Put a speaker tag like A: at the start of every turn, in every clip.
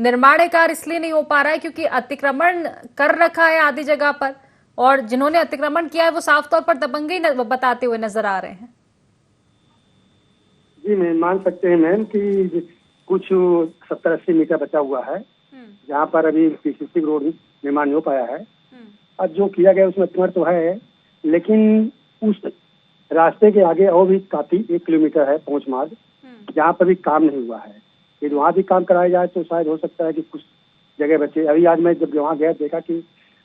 A: निर्माण कार्य इसलिए नहीं हो पा रहा है क्योंकि अतिक्रमण कर रखा है आधी जगह पर, और जिन्होंने अतिक्रमण किया है वो साफ तौर पर दबंगई बताते हुए नजर आ रहे हैं।
B: जी मैम, मान सकते हैं मैम कि कुछ 70-80 मीटर बचा हुआ है जहाँ पर अभी पीसीसी रोड निर्माण नहीं हो पाया है। अब जो किया गया उसमें अतिक्रमण तो है, लेकिन उस रास्ते के आगे और भी काफी 1 किलोमीटर है पहुंच मार्ग, जहाँ पर भी काम नहीं हुआ है। यदि वहाँ भी काम कराया जाए तो शायद हो सकता है कि कुछ जगह बचे। अभी आज मैं जब वहाँ गया देखा कि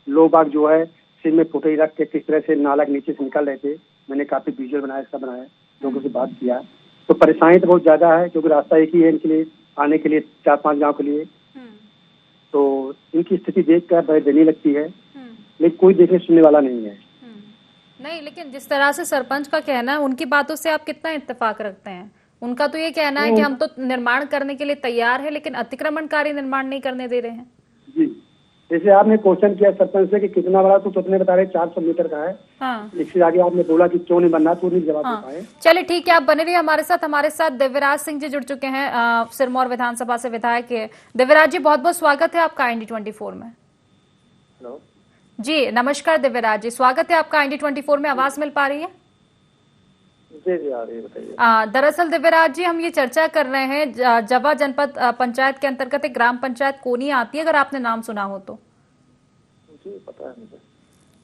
B: लोग बाग जो है सिर में पोटली रख के किस तरह से नाला के नीचे से निकल रहे थे। मैंने काफी विजुअल बनाया, इसका बनाया, लोगों से बात किया तो परेशानी तो बहुत ज्यादा है क्योंकि रास्ता एक ही है इनके लिए आने के लिए 4-5 गाँव के लिए। तो इनकी स्थिति देख कर बहुत दयनीय लगती है, लेकिन कोई देखने सुनने वाला नहीं है।
A: नहीं, लेकिन जिस तरह से सरपंच का कहना है उनकी बातों से आप कितना इत्तेफाक रखते हैं? उनका तो ये कहना है कि हम तो निर्माण करने के लिए तैयार है लेकिन अतिक्रमणकारी निर्माण नहीं करने दे रहे हैं।
B: जी, जैसे आपने क्वेश्चन किया सरपंच से कि कितना बड़ा, तो कितने बता रहे 400 मीटर का है।
A: हाँ।
B: इससे आगे आपने बोला कि क्यों नहीं बनना, तो नहीं जवाब दे पाए।
A: चलिए ठीक है, आप बने रहिए हमारे साथ दिव्यराज सिंह जी जुड़ चुके हैं, सिरमौर विधानसभा से विधायक है। दिव्यराज जी, बहुत बहुत स्वागत है आपका IND24 में।
B: हेलो
A: जी नमस्कार दिव्यराज जी, स्वागत है आपका IND24 में। आवाज मिल पा रही है?
B: जी आ रही है, बताइए।
A: दरअसल दिव्यराज जी, हम ये चर्चा कर रहे हैं, जवा जनपद पंचायत के अंतर्गत एक ग्राम पंचायत कोनी आती है, अगर आपने नाम सुना हो तो।
B: जी पता है मुझे।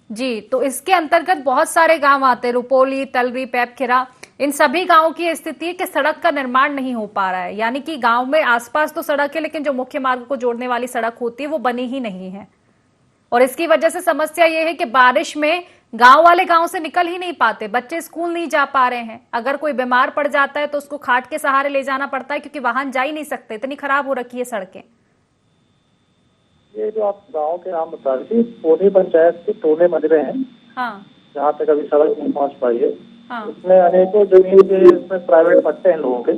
A: जी, तो इसके अंतर्गत बहुत सारे गांव आते हैं, रुपोली, तलरी, पैपखेरा। इन सभी गांवों की स्थिति है कि सड़क का निर्माण नहीं हो पा रहा है, यानी कि गांव में आसपास तो सड़क है लेकिन जो मुख्य मार्ग को जोड़ने वाली सड़क होती है वो बनी ही नहीं है। और इसकी वजह से समस्या ये है कि बारिश में गांव वाले गांव से निकल ही नहीं पाते, बच्चे स्कूल नहीं जा पा रहे हैं। अगर कोई बीमार पड़ जाता है तो उसको खाट के सहारे ले जाना पड़ता है क्योंकि वाहन जा ही नहीं सकते, इतनी खराब हो रखी है सड़कें।
C: ये जो आप गांव के नाम बता रहे थे, कोनी पंचायत के टोले मजरे हैं।
A: हाँ।
C: जहाँ तक अभी सड़क नहीं पहुँच पाई है।
A: हाँ।
C: इसमें अनेकों जमीन के इसमें प्राइवेट पट्टे हैं लोगों के,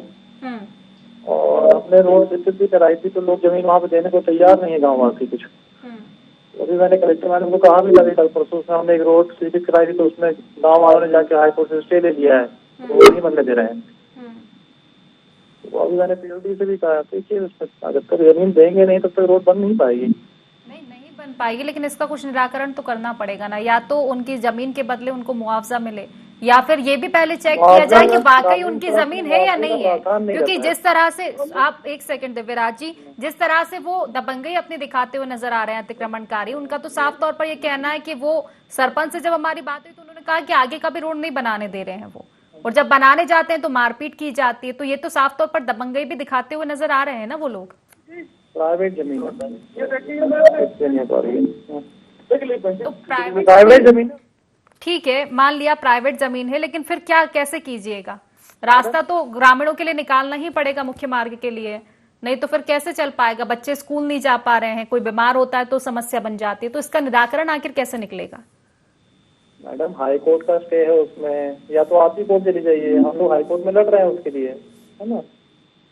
C: और अपने रोड स्थिति कराई थी तो लोग जमीन वहाँ पे देने को तैयार नहीं है गाँव वासी कुछ। अभी मैंने कलेक्टर मैडम को कहा भी लगे कल परसों से, हमने एक रोड स्वीकृत कराई थी तो उसमें गाँव वालों ने जाके हाईकोर्ट से स्टे ले लिया है, रोड नहीं बनने दे रहे हैं। तो अभी मैंने PLD से भी कहा था कि उसमें जब तक जमीन देंगे नहीं तब तक रोड बन नहीं पाएगी।
A: नहीं बन पाएगी, लेकिन इसका कुछ निराकरण तो करना पड़ेगा ना। या तो उनकी जमीन के बदले उनको मुआवजा मिले, या फिर ये भी पहले चेक किया जाए कि वाकई उनकी जमीन है या नहीं है। क्योंकि जिस तरह से आप, एक सेकंड दिव्यराज जी, जिस तरह से वो दबंगई अपनी दिखाते हुए नजर आ रहे हैं अतिक्रमणकारी, उनका तो साफ तौर पर ये कहना है कि वो सरपंच से जब हमारी बात हुई तो उन्होंने कहा कि आगे का भी रोड नहीं बनाने दे रहे हैं वो, और जब बनाने जाते हैं तो मारपीट की जाती है। तो ये तो साफ तौर पर दबंगई भी दिखाते हुए नजर आ रहे हैं ना वो लोग।
C: प्राइवेट जमीन
A: तो प्राइवेट जमीन ठीक है, मान लिया प्राइवेट जमीन है, लेकिन फिर क्या, कैसे कीजिएगा? रास्ता तो ग्रामीणों के लिए निकालना ही पड़ेगा मुख्य मार्ग के लिए, नहीं तो फिर कैसे चल पाएगा? बच्चे स्कूल नहीं जा पा रहे हैं, कोई बीमार होता है तो समस्या बन जाती है। तो इसका निराकरण आखिर कैसे निकलेगा?
C: मैडम हाईकोर्ट का स्टे है उसमें, या तो आप ही कोर्ट चली जाइए, हम लोग हाईकोर्ट में लड़ रहे हैं उसके लिए, है ना।